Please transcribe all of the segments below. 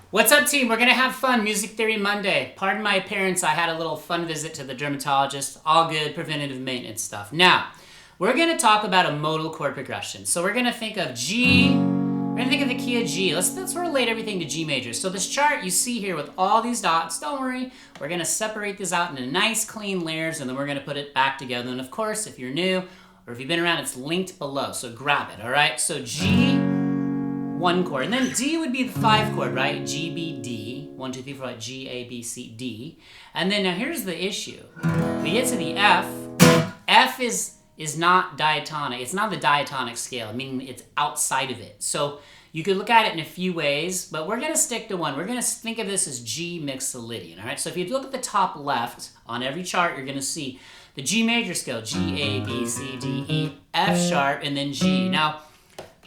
What's up, team? We're gonna have fun. Music Theory Monday. Pardon my appearance. I had a little fun visit to the dermatologist. All good preventative maintenance stuff. Now, we're gonna talk about a modal chord progression. So we're gonna think of G. We're gonna think of the key of G. Let's relate everything to G major. So this chart you see here with all these dots, don't worry. We're gonna separate this out into nice clean layers, and then we're gonna put it back together. And of course, if you're new or if you've been around, it's linked below. So grab it. All right. So G. One chord, and then D would be the 5 chord, right? G, B, D. 1, 2, 3, 4, 5, G, A, B, C, D. And then now here's the issue. When we get to the F, F is not diatonic. It's not the diatonic scale, meaning it's outside of it. So you could look at it in a few ways, but we're gonna stick to one. We're gonna think of this as G Mixolydian, all right? So if you look at the top left on every chart, you're gonna see the G major scale, G, A, B, C, D, E, F sharp, and then G. Now,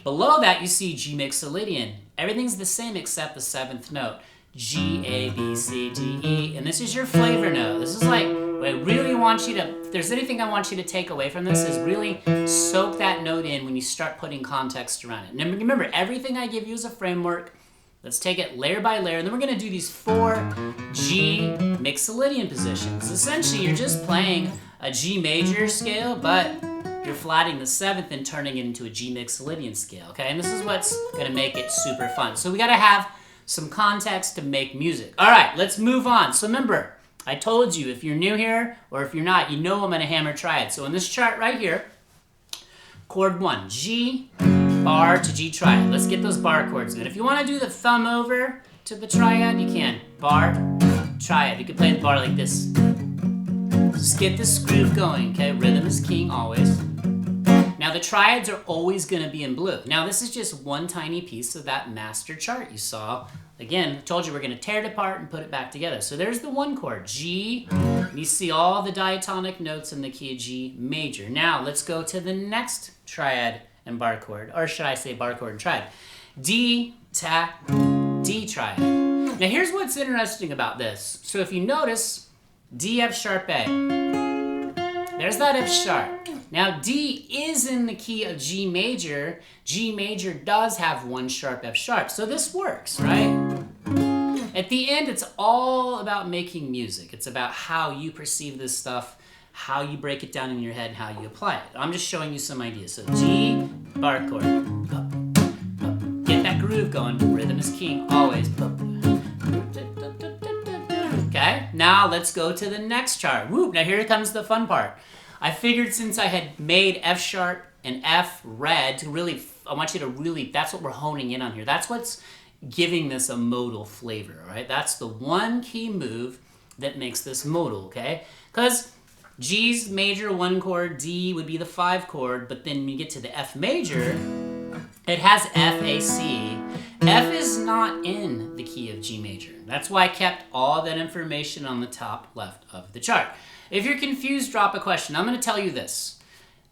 below that, you see G Mixolydian. Everything's the same except the 7th note. G, A, B, C, D, E. And this is your flavor note. This is like, what I really want you to, if there's anything I want you to take away from this, is really soak that note in when you start putting context around it. And remember, everything I give you is a framework. Let's take it layer by layer. And then we're going to do these 4 G Mixolydian positions. Essentially, you're just playing a G major scale, but you're flatting the 7th and turning it into a G Mixolydian scale, okay? And this is what's gonna make it super fun. So we gotta have some context to make music. All right, let's move on. So remember, I told you, if you're new here, or if you're not, you know I'm gonna hammer triad. So in this chart right here, chord 1, G, bar to G triad. Let's get those bar chords good. If you wanna do the thumb over to the triad, you can. Bar, triad. You can play the bar like this. Just get this groove going, okay? Rhythm is king always. Now the triads are always going to be in blue. Now this is just one tiny piece of that master chart you saw. Again, I told you we're going to tear it apart and put it back together. So there's the 1 chord, G. And you see all the diatonic notes in the key of G major. Now let's go to the next triad and bar chord, or should I say bar chord and triad. D, ta, D triad. Now here's what's interesting about this. So if you notice, D, F sharp, A. There's that F sharp. Now D is in the key of G major. G major does have 1 sharp F sharp, so this works, right? At the end, it's all about making music. It's about how you perceive this stuff, how you break it down in your head, and how you apply it. I'm just showing you some ideas. So G, bar chord. Get that groove going. Rhythm is king, always. Okay, now let's go to the next chart. Woo, now here comes the fun part. I figured since I had made F sharp and F red to really, I want you to really, that's what we're honing in on here. That's what's giving this a modal flavor, all right? That's the one key move that makes this modal, okay? Because G's major 1 chord, D would be the 5 chord, but then when you get to the F major, it has F, A, C. F is not in the key of G major. That's why I kept all that information on the top left of the chart. If you're confused, drop a question. I'm going to tell you this.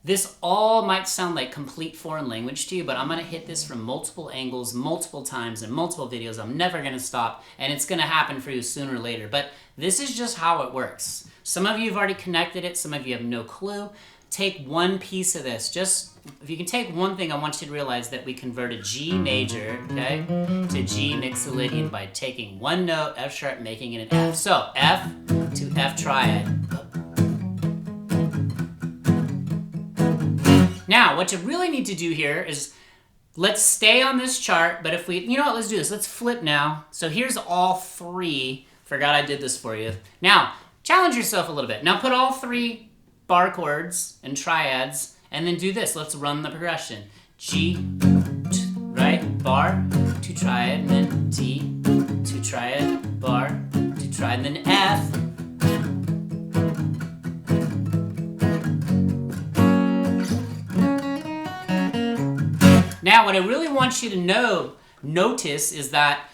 This all might sound like complete foreign language to you, but I'm going to hit this from multiple angles, multiple times, in multiple videos. I'm never going to stop, and it's going to happen for you sooner or later. But this is just how it works. Some of you have already connected it. Some of you have no clue. Take one piece of this. Just, if you can take one thing, I want you to realize that we converted G major, okay, to G Mixolydian by taking 1 note, F sharp, making it an F. So F to F triad. Now, what you really need to do here is, let's stay on this chart, but if we, you know what, let's do this. Let's flip now. So here's all 3. Forgot I did this for you. Now, challenge yourself a little bit. Now put all 3 bar chords and triads, and then do this. Let's run the progression. G, right, bar, to triad, and then D, to triad, bar, to triad, and then F. Now, what I really want you to notice is that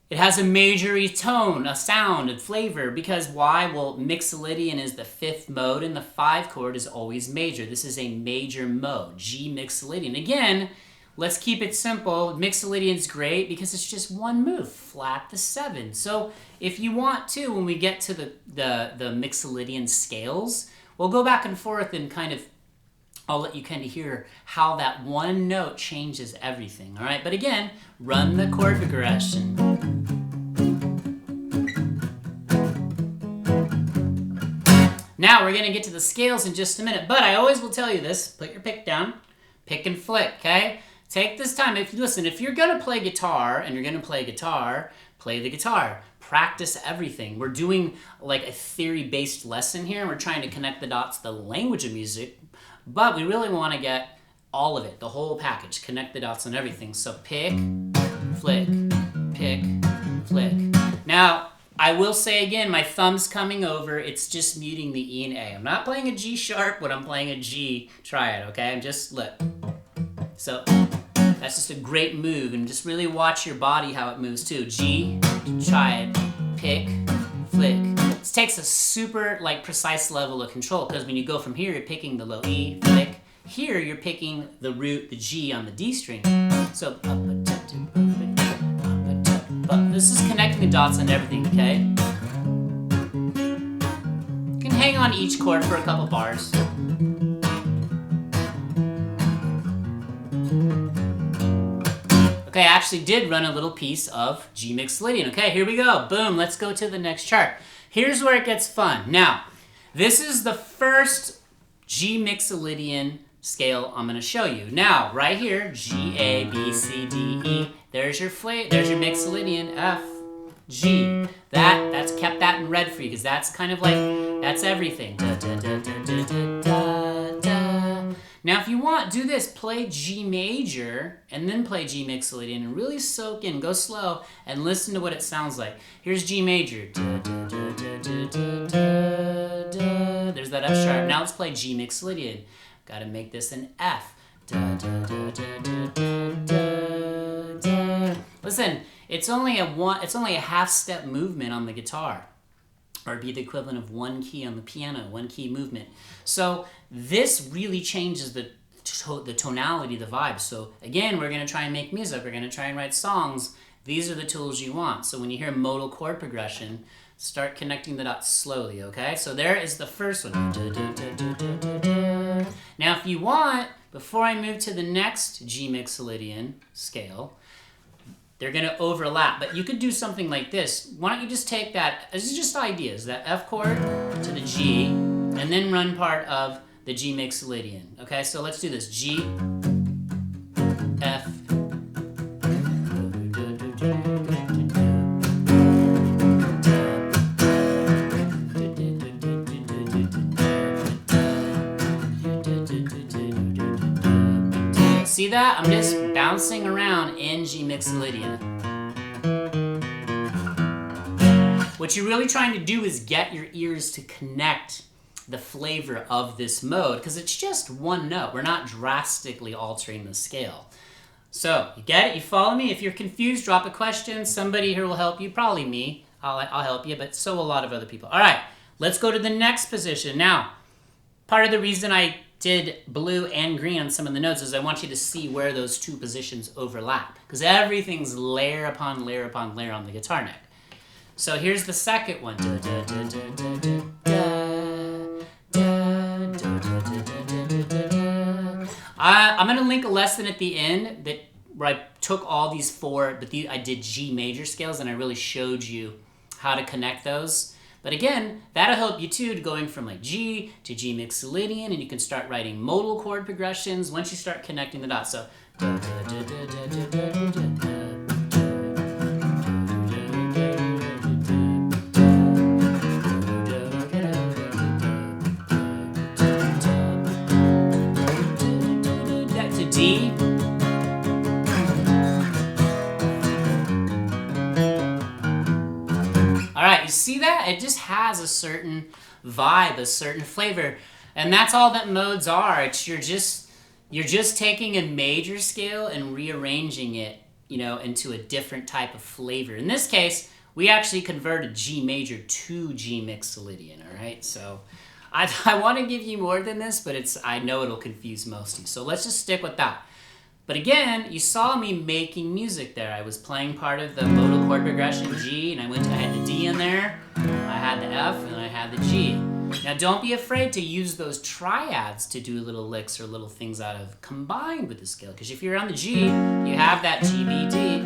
it has a major tone, a sound, a flavor, because why? Well, Mixolydian is the 5th mode, and the 5 chord is always major. This is a major mode, G Mixolydian. Again, let's keep it simple. Mixolydian's great because it's just one move, flat the 7. So if you want to, when we get to the Mixolydian scales, we'll go back and forth and kind of, I'll let you kind of hear how that one note changes everything, all right? But again, run the chord progression. Now we're gonna get to the scales in just a minute, but I always will tell you this, put your pick down, pick and flick, okay? Take this time, if you're gonna play guitar and you're gonna play guitar, play the guitar. Practice everything. We're doing like a theory-based lesson here. We're trying to connect the dots to the language of music, but we really wanna get all of it, the whole package, connect the dots on everything. So pick, flick, pick, flick. Now, I will say again, my thumb's coming over, it's just muting the E and A. I'm not playing a G sharp when I'm playing a G triad, okay? I'm just, look. So, that's just a great move, and just really watch your body how it moves too. G, triad, pick, flick. This takes a super like precise level of control, because when you go from here, you're picking the low E, flick. Here, you're picking the root, the G on the D string. So, this is connecting the dots on everything, okay? You can hang on each chord for a couple bars. Okay, I actually did run a little piece of G Mixolydian. Okay, here we go. Boom, let's go to the next chart. Here's where it gets fun. Now, this is the first G Mixolydian scale I'm going to show you. Now, right here, G, A, B, C, D, E. There's your Mixolydian, F, G. That's kept that in red for you, because that's kind of like, that's everything. Da, da, da, da, da, da, da. Now, if you want, do this. Play G major, and then play G Mixolydian, and really soak in, go slow, and listen to what it sounds like. Here's G major. Da, da, da, da, da, da, da, da. There's that F sharp. Now let's play G Mixolydian. Got to make this an F. Da, da, da, da, da, da, da. Listen, it's only a half step movement on the guitar, or be the equivalent of one key on the piano, one key movement. So this really changes the tonality, the vibe. So again, we're going to try and make music. We're going to try and write songs. These are the tools you want. So when you hear modal chord progression, start connecting the dots slowly, okay? So there is the first one. Now if you want, before I move to the next G Mixolydian scale, they're going to overlap, but you could do something like this. Why don't you just take that, this is just ideas, that F chord to the G, and then run part of the G Mixolydian. Okay, so let's do this. G, F, see that? I'm just bouncing around in G Mixolydian. What you're really trying to do is get your ears to connect the flavor of this mode, because it's just one note. We're not drastically altering the scale. So, you get it? You follow me? If you're confused, drop a question. Somebody here will help you. Probably me. I'll help you, but so will a lot of other people. All right, let's go to the next position. Now, part of the reason I did blue and green on some of the notes is I want you to see where those two positions overlap, because everything's layer upon layer upon layer on the guitar neck. So here's the second one. I'm going to link a lesson at the end where I took all these four, but I did G major scales, and I really showed you how to connect those. But again, that'll help you too, going from like G to G Mixolydian, and you can start writing modal chord progressions once you start connecting the dots. So to D. All right, you see that? It just has a certain vibe, a certain flavor, and that's all that modes are. You're just taking a major scale and rearranging it, into a different type of flavor. In this case, we actually converted G major to G Mixolydian. All right, so I want to give you more than this, but I know it'll confuse most of you. So let's just stick with that. But again, you saw me making music there. I was playing part of the modal chord progression G, and I had the D in there, I had the F, and I had the G. Now don't be afraid to use those triads to do little licks or little things out of combined with the scale, because if you're on the G, you have that G, B, D.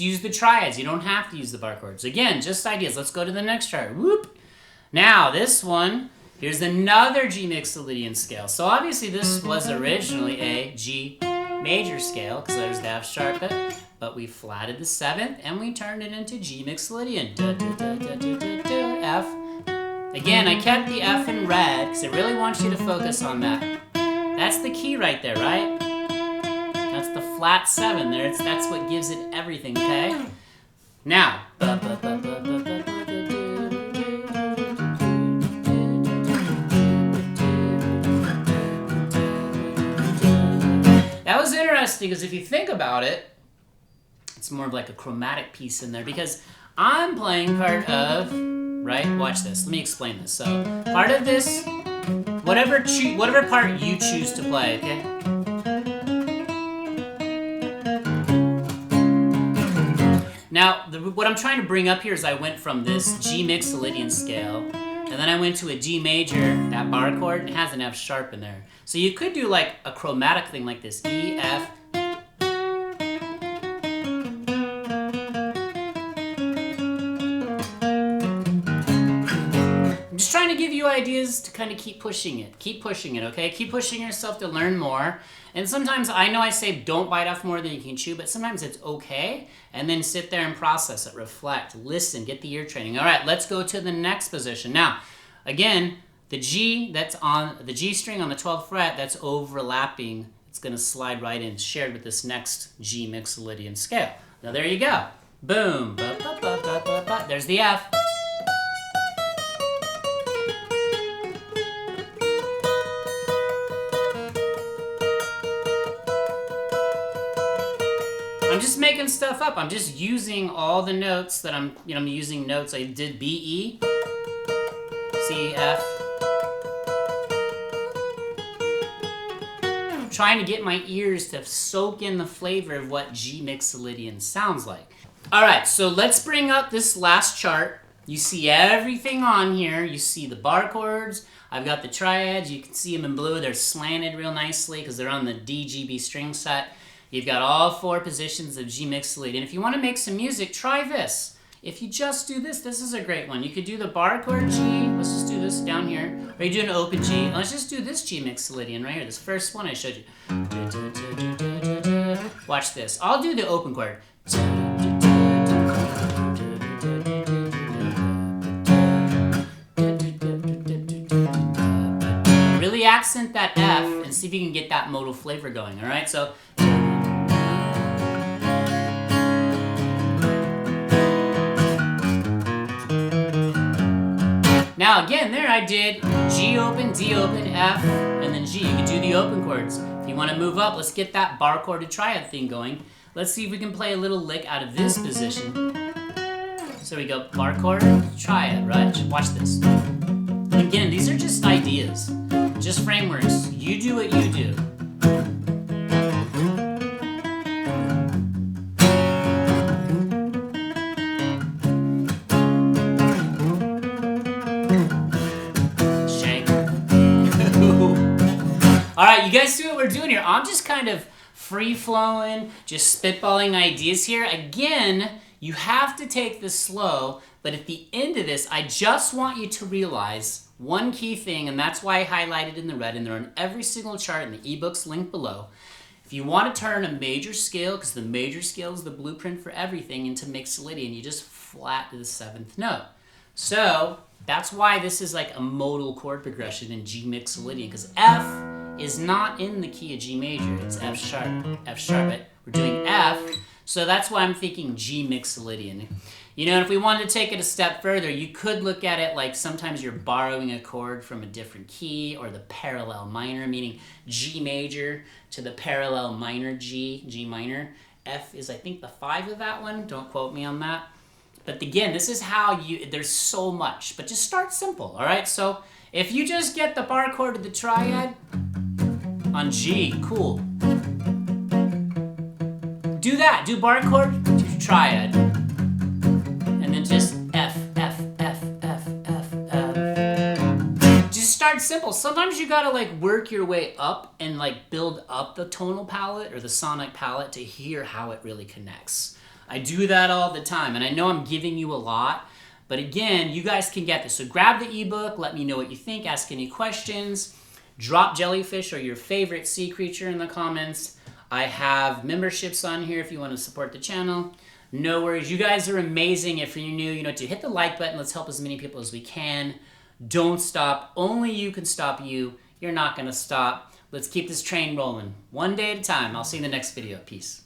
Just use the triads. You don't have to use the bar chords. Again, just ideas. Let's go to the next chart. Whoop. Now, this one, here's another G Mixolydian scale. So obviously this was originally a G major scale, because there's the F sharp, but we flatted the 7th and we turned it into G Mixolydian. F. Again, I kept the F in red because I really want you to focus on that. That's the key right there, right? That's the flat 7 there. That's what gives it everything, okay? Now, that was interesting because if you think about it, it's more of like a chromatic piece in there because I'm playing part of, right? Watch this. Let me explain this. So, part of this, whatever part you choose to play, okay? Now, what I'm trying to bring up here is I went from this G Mixolydian scale, and then I went to a G major, that bar chord, and it has an F sharp in there. So you could do like a chromatic thing like this, E, F. I'm just trying to give you ideas to kind of keep pushing it, okay? Keep pushing yourself to learn more. And sometimes, I know I say don't bite off more than you can chew, but sometimes it's okay. And then sit there and process it, reflect, listen, get the ear training. All right, let's go to the next position. Now, again, the G that's on the G string on the 12th fret, that's overlapping. It's going to slide right in, shared with this next G Mixolydian scale. Now, there you go. Boom. There's the F. I'm just making stuff up. I'm just using all the notes that I'm using notes. I did B, E, C, F. I'm trying to get my ears to soak in the flavor of what G Mixolydian sounds like. All right, so let's bring up this last chart. You see everything on here. You see the bar chords. I've got the triads. You can see them in blue. They're slanted real nicely because they're on the D, G, B string set. You've got all 4 positions of G Mixolydian. If you want to make some music, try this. If you just do this, this is a great one. You could do the bar chord G. Let's just do this down here. Or you do an open G. Let's just do this G Mixolydian right here. This first one I showed you. Watch this. I'll do the open chord. Really accent that F and see if you can get that modal flavor going. All right, so. Now again, there I did G open, D open, F, and then G. You can do the open chords. If you want to move up, let's get that bar chorded triad thing going. Let's see if we can play a little lick out of this position. So we go bar chord, triad, right? Watch this. Again, these are just ideas, just frameworks. You do what you do. All right, you guys see what we're doing here? I'm just kind of free-flowing, just spitballing ideas here. Again, you have to take this slow, but at the end of this, I just want you to realize one key thing, and that's why I highlighted in the red, and they're on every single chart in the eBooks linked below. If you want to turn a major scale, because the major scale is the blueprint for everything, into Mixolydian, you just flat to the 7th note. So that's why this is like a modal chord progression in G Mixolydian, because F is not in the key of G major. It's F sharp, but we're doing F, so that's why I'm thinking G Mixolydian. You know, if we wanted to take it a step further, you could look at it like sometimes you're borrowing a chord from a different key, or the parallel minor, meaning G major to the parallel minor G, G minor. F is, I think, the 5 of that one. Don't quote me on that. But again, this is how there's so much, but just start simple, all right? So if you just get the bar chord of the triad on G, cool. Do that, do bar chord, do triad, and then just F, F, F, F, F, F. Just start simple. Sometimes you gotta like work your way up and like build up the tonal palette or the sonic palette to hear how it really connects. I do that all the time, and I know I'm giving you a lot, but again, you guys can get this. So grab the ebook, let me know what you think, ask any questions, drop Jellyfish or your favorite sea creature in the comments. I have memberships on here if you want to support the channel. No worries. You guys are amazing. If you're new, you know, to hit the like button. Let's help as many people as we can. Don't stop. Only you can stop you. You're not going to stop. Let's keep this train rolling. One day at a time. I'll see you in the next video. Peace.